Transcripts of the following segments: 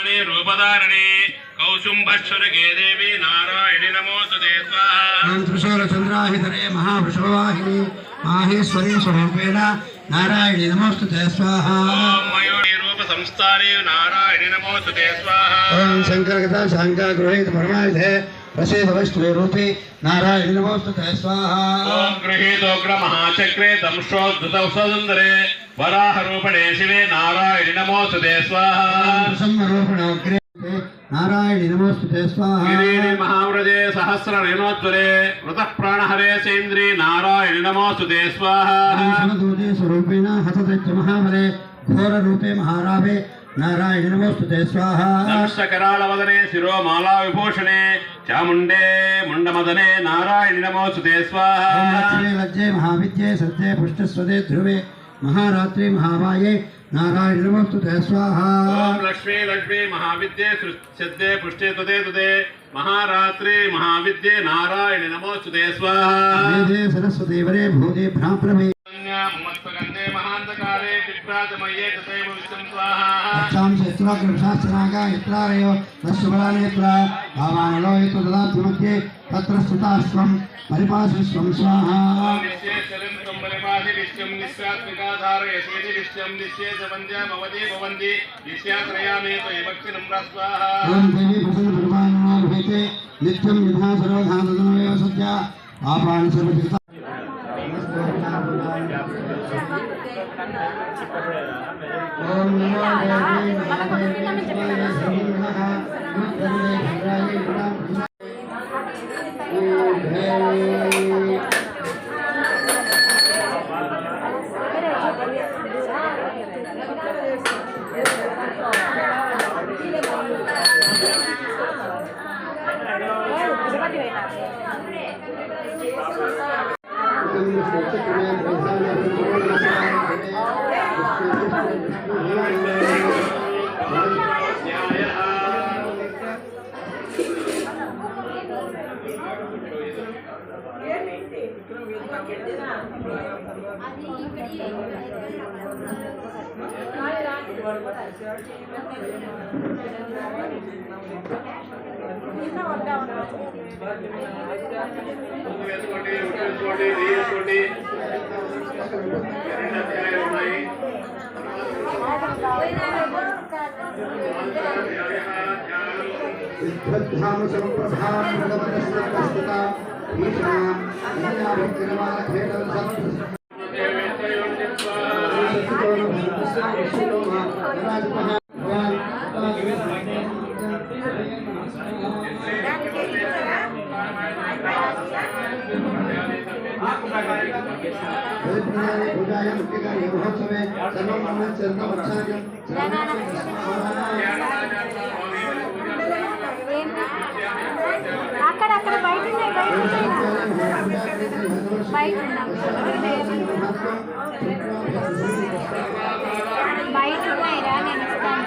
रूपधारिणी कौसुम्भश्वरगे देवी नारायणि नमोस्तुते स्वाहा। त्रिशूलचन्द्राहितरे महावृषभवाहिनी माहेश्वरी स्वरूपेण नारायणि नमोस्तुते स्वाहा। मयूरी रूप संस्थाने नारायणि नमोस्तुते स्वाहा। ओम शंकरगता शांका गृहीत परमायुधे प्रसिद्ध वैष्णवे रूपी नारायणि नमोस्तुते स्वाहा। ओम गृहीतोग्र महाचक्रे दंशोद्धतौसुंदरे वराह रूपणे शिवे नारायणि नमोस्तुते स्वाहा। रूपणे नारायणि नमोस्तुते स्वाहा। गिरिणी महाव्रजे सहस्र रेणोज्वले वृतः प्राणहरे सेन्द्री नारायणि नमोस्तुते स्वाहा। समदूते स्वरूपेण हतदैत्य महाबले घोर रूपे महारावे नारायणि नमोस्तुते स्वाहा। दंशकराळवदने शिरोमाला विभूषणे चामुण्डे मुण्डमदने नारायणि नमोस्तुते स्वाहा। लक्ष्मी लज्जे महाविद्ये सत्ये पुष्टस्वदे ध्रुवे महारात्रि महावाये नारायणि नमोस्तुते स्वाहा। ओम लक्ष्मी लक्ष्मी महाविद्ये सृष्टे पुष्टे तुते तुते महारात्रि महाविद्ये नारायणि नमोस्तुते स्वाहा। वेदे सरस्वती वरे भूते भ्राप्रभे मत्पगन्धे महान्धकारे विभ्राजमये तथैव विष्णुं स्वाहा। अच्छां क्षेत्राग्रशास्त्रनागा यत्रारयो नश्वबलानेत्रा भावानलो यतो ददात्यमध्ये तत्र स्थितास्त्वं परिपाशस्त्वं स्वाहा। निश्चेश्वरं त्वं परिपाहि विश्वं निश्चात्मिकाधारयसेति विश्वं निश्चेत वन्द्या भवति भवन्ति निश्चात्रयामे त्वयि भक्तिनं स्वाहा। ओम देवी प्रसन्न परमानन्दो भवेते नित्यं विधा सर्वधा तदनमेव सत्या आपान सर्वजिता। ओम नमो देवी धाम संप्रधान भगवतस्ता ईशान अन्या भक्तिरवान खेतन सब అక్కడ బయట బయట ఉన్నాయిరా నేను ఇస్తాను.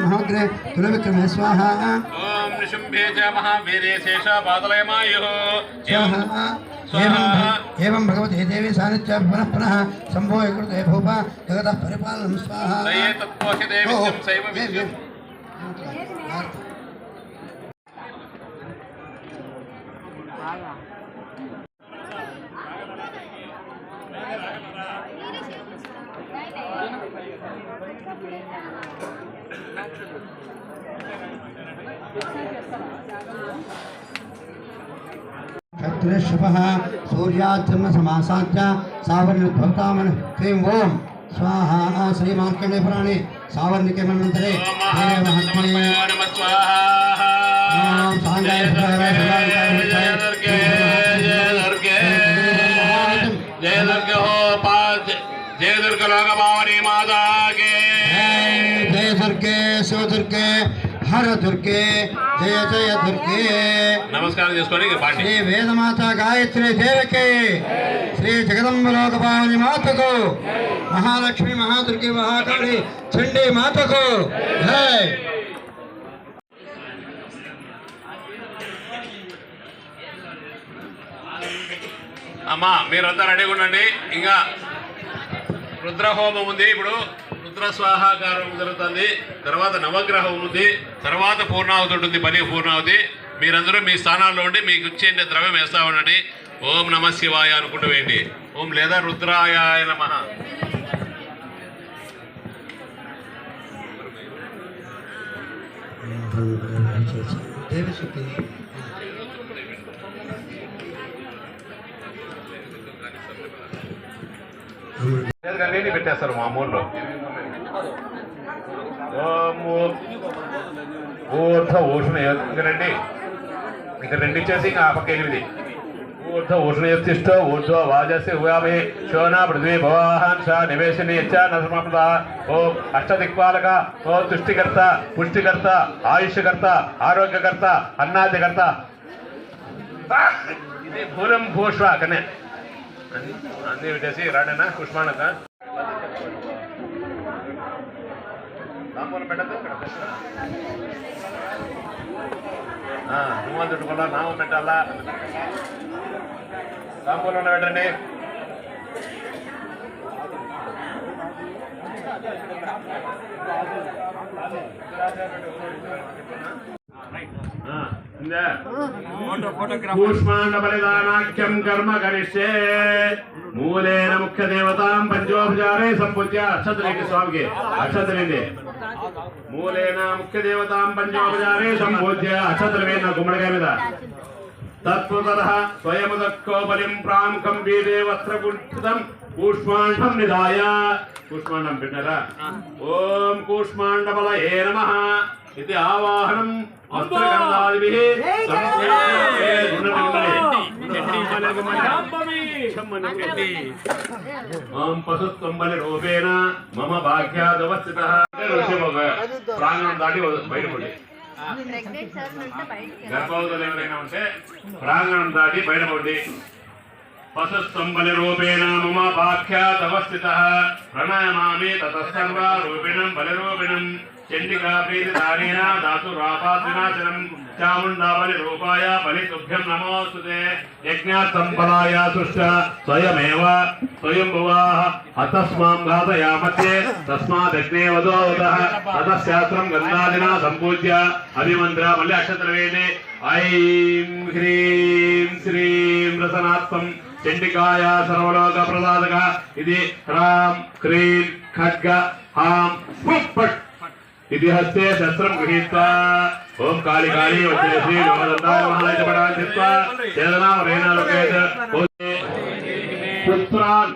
महाग्रे तुलविक्रमे स्वाहा। ओम निशुंभे च महावीरे शेषा बादलयमायुः एवं भगवती देवी सानिध्य पुनः पुनः संभो कृते भूपा जगतः परिपालनं स्वाहा। क्षत्रियशुभः सूर्याचरण समासाच्च सावर्णोद्भवतामन क्लीं ओम स्वाहा श्रीमार्कण्डे पुराणे सावर्णिके मन्वन्तरे महात्म्ये नमः स्वाहा ओम सांगाय जय दुर्गे हो पाँच जय दुर्गे लोक भवानी माता के जय दुर्गे शिव दुर्गे हर दुर्गे जय जय दुर्गे नमस्कार చేసుకోండి श्री वेदमाता गायत्री देवी के श्री जगदम्ब लोक भवानी माता को महालक्ष्मी महादुर्गे महाकाली चंडी माता को जय అమ్మా మీరంతా రెడీగా ఉండండి. ఇంకా రుద్రహోమం ఉంది, ఇప్పుడు రుద్ర స్వాహాకారం జరుగుతుంది, తర్వాత నవగ్రహం ఉంది, తర్వాత పూర్ణావతి ఉంటుంది, బలి పూర్ణావతి. మీరందరూ మీ స్థానాల్లో ఉండి మీకు ఇచ్చే ద్రవ్యం వేస్తా ఉండండి. ఓం నమ శివాయ అనుకుంటూ వేయండి. ఓం లేదా రుద్రాయ నమః. నీళ్ళు పెట్టేస్తారు మా ఊళ్ళో. ఊర్ధ ఊష్ణ రండి, ఇక్కడ రెండు ఇచ్చేసి ఇంకా ఆ పక్క 8. ఊర్ధ ఊష్ణయతిష్ట ఊర్ధ్వ వాజస్య ఉయామే శోనా పృథ్వీ భవాహాన్ షా నివేశని యచ్చ నసమప్రద. ఓ అష్టదిక్పాలక, ఓ తుష్టికర్త, పుష్టికర్త, ఆయుష్కర్త, ఆరోగ్యకర్త, అన్నాద్యకర్త. ఇది భూలం భూష్వ కనే అన్నీ పెట్టేసి రాడేనా పుష్పానక నామూలం పెట్టద్దు. నువ్వు చుట్టుకోవాలా, నామం పెట్టాలా, నామూలంలో పెట్టండి. కూష్మాండ బలిదానాఖ్యం కర్మ కరిష్యే మూలేన ముఖ్య దేవతాం పంచోపచారే సంపూజ్య. అక్షతలేండి స్వామికి, అక్షతలేండి. మూలేన ముఖ్య దేవతాం పంచోపచారే సంపూజ్య. అక్షతలు వేయండి నా గుమ్మడికాయ మీద. తత్వతః స్వయముదక్కో బలిం ప్రాంకం వీదే వస్త్రకుంఠితం కూష్మాండం నిదాయ. కూష్మాండం పెట్టారా? ఓం కూష్మాండ బలయే నమః ఇది ఆవాహనం వస్త్రగంధాదిభిః ఓం పశుత్వం బలిరూపేణ మమ భాగ్యాదవస్థితః. ప్రాంగణం దాటి బయటపడి గర్భవతులు ఎవరైనా ఉంటే ప్రాంగణం దాటి బయటపడి పశుత్వం బలిరూపేణ మమ భాగ్యాదవస్థితః ప్రణమామి తతః సర్వరూపిణం బలిరూపిణం చండికా ప్రీతిదానేన ధాతురాపాద్వినాశనం చాముండా బలిరూపాయ బలితుభ్యం నమోస్తుతే. యజ్ఞాత్ సంపదాయ సృష్ట స్వయమేవ స్వయంభువాః అతస్మాం ఘాతయామత్యే తస్మాదగ్నే వదోవతః తతః శాస్త్రం గంధాదినా సంపూజ్య అభిమంత్ర. మళ్ళీ అక్షతలు వేయండి. ఐం హ్రీం శ్రీం రసనాత్మం చండికాయ సర్వలోక ప్రసాదక. ఇది హ్రాం క్రీం ఖడ్గ హాం ఫట్. ఇది హస్తే శస్త్రం గృహీత్వా ఓం కాళి కాళి వచ్చేసి పుత్రాన్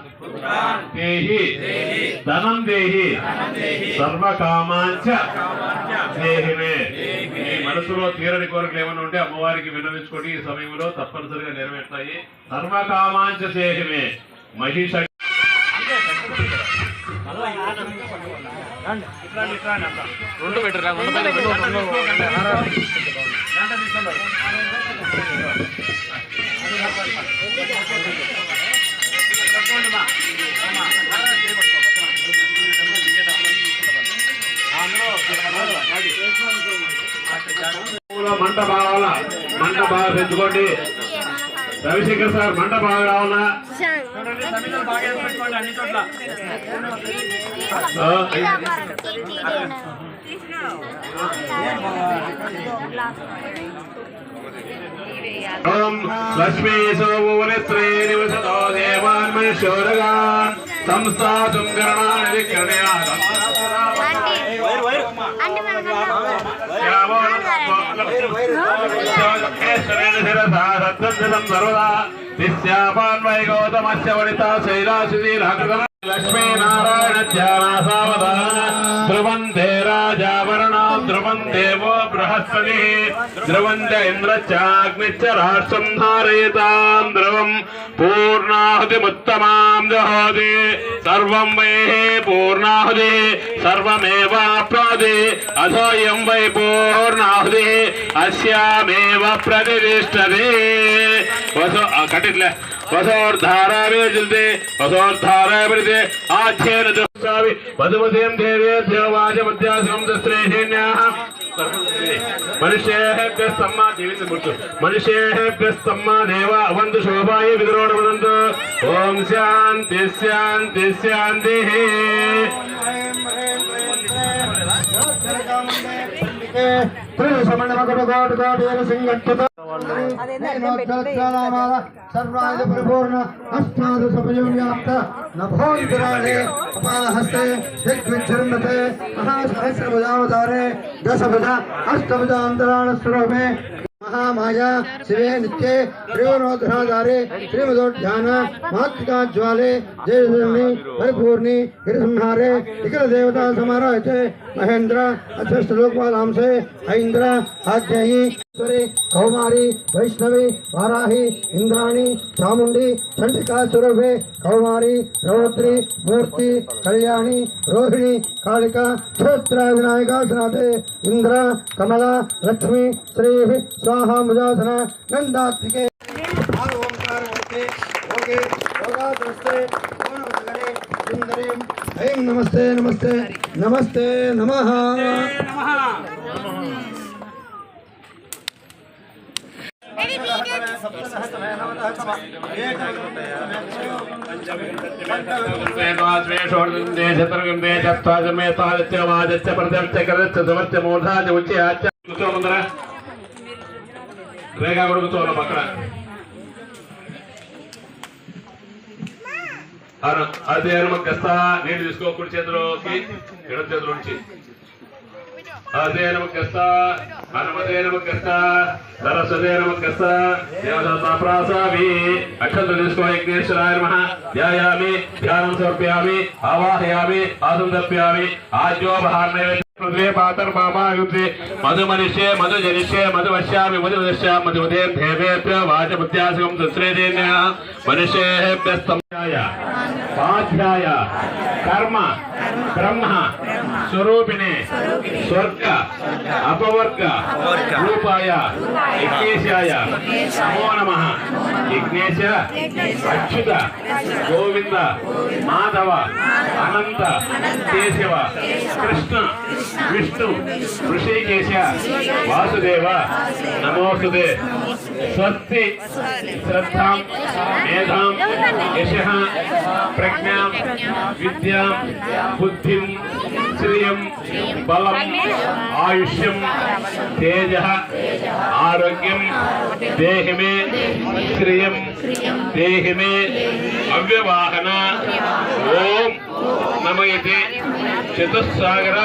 దేహి ధనం దేహి సర్వకామాంచ దేహిమే. మీ మనసులో తీరని కోరికలు ఏమైనా ఉంటే అమ్మవారికి విన్నవించుకోండి. ఈ సమయంలో తప్పనిసరిగా నెరవేర్తాయి. సర్వకామాంచ దేహిమే. మహిష రెండు పెట్టరా మంట బాగాలా, మంట బాగా పెంచుకోండి. రవిశంకర్ సార్ మంట బాగా రావాలా. ఓం లక్ష్మీ సోమవనస్త్రే నివసతో దేవాన్ మనుష్యోరగాన్ సంస్థాతుం గణాని కరణయాత్ లక్ష్మీనారాయణ ధ్యానాసావధాన ధ్రువంతే రాజావరణాం ధ్రువం దేవో బృహస్పతి ధ్రువంత ఇంద్రచాగ్నిచ్చ రాష్ట్రం ధారయతాం ధ్రువం పూర్ణాహుతిముత్తమాం జహోతి సర్వం వై పూర్ణాహుతి సర్వమేవాప్నోతి అథోయం వై పూర్ణాహుతి అస్యామేవ ప్రతిష్టతే వసో కటిట్లే వసోర్ధారావే జల్దే వసోర్ధారావృతే ఆచ్ఛేన దృష్టావి మధుమతేం దేవేభ్యో వాచమధ్యాసం దశ్రేషేణ్యాః మనుష్యేభ్యస్తమ్మా జీవితమృత్యు మనుష్యేభ్యస్తమ్మా దేవ అవంతు శోభాయ విద్రోణవదంతు ఓం శాంతి శాంతి శాంతి सर्वाय परिपूर्ण अष्टादश व्याप्त नभोन्तराले अपाहस्ते दिग्विजृम्भते महासहस्रभुजावतारे दशभुजा अष्टभुजान्तराण स्वरूपे महामाया शिवे नित्ये त्रिभुवनोद्धारे श्रीमदोद्यान मातृका ज्वाले जयजननी परिपूर्णी गिरिसंहारे निखिल देवता समारोहे महेंद्र अष्ट लोकपालां से ऐन्द्र आज्ञायी कौमारी वैष्णवी वाराही इंद्राणी चामुंडी चंडिका स्वरूपे कौमारी रौद्री मूर्ति कल्याणी रोहिणी कालिका क्षेत्र विनायका सनाते इंद्र कमला लक्ष्मी श्री स्वाहा मुजासना नंदात्मिके ओंकार होते ओगे होगा दोस्ते कौन उठगड़े सुंदरीम ऐं नमस्ते नमस्ते नमस्ते नमः రేగా కొడుకుతోన్న పక్కన అదే నమస్తా నీళ్ళు తీసుకో కుడి చేతిలోకి ఎడమ చేతిలో నుంచి అదే నమస్తా హనుమతే నమస్తా సరస్వతే నమస్తా దేవతా ప్రాసామి అక్షంతలు తీసుకో యజ్ఞేశ్వరాయ నమః ధ్యాయామి ధ్యానం సమర్పయామి ఆవాహయామి ఆసందర్పయామి ఆజ్యోపహార్ణయ पातर मामा युद्धे मधु मनुष्ये मधु जनिष्ये मधु वश्यामि मधु वश्यामि मधुमते देवेभ्यो वाचमुद्यासकं संश्रेदेन्यः मनुष्येभ्यस्तम्याय पाठ्याय कर्म ब्रह्म स्वरूपिणे स्वर्ग अपवर्ग रूपाय यज्ञेशाय नमो नमः यज्ञेश अच्युत गोविंद माधव अनंत केशव कृष्ण विष्णु ऋषिकेश वासुदेव नमोस्तुते स्वस्ति श्रद्धां मेधां यशः प्रज्ञां विद्यां बुद्धिं श्रियं बलं आयुष्यं तेजः आरोग्यं देहि मे श्रियं देहि मे अव्यवाहन ओम नमयते चतुस्सागर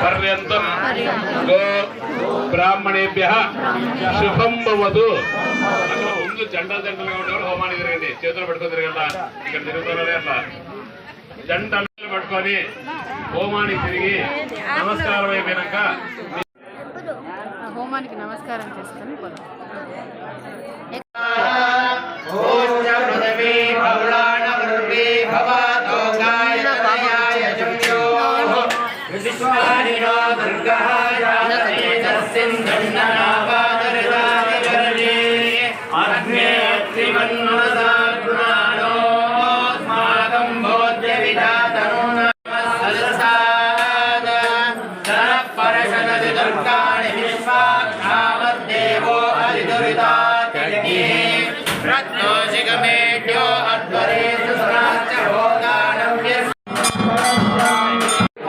पर्यंतं गो ब्राह्मणेभ्यः शुभं भवतु ముందు జెండా జెండలుగా ఉండేవారు హోమానికి తిరగండి చేతులు పట్టుకొని తిరగండి ఇక్కడ తిరుగుతున్నారే అట్లా జెండలు పట్టుకొని హోమానికి తిరిగి నమస్కారం అయిపోయినాక హోమానికి నమస్కారం చేసుకొని పోదాం.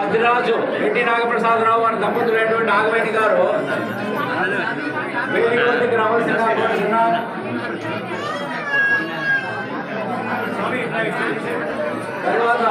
అధిరాజు రెడ్డి నాగప్రసాదరావు వారి దంపతులైనటువంటి నాగవేణి గారు వేదిక వద్దకు రావాల్సిందిగా తర్వాత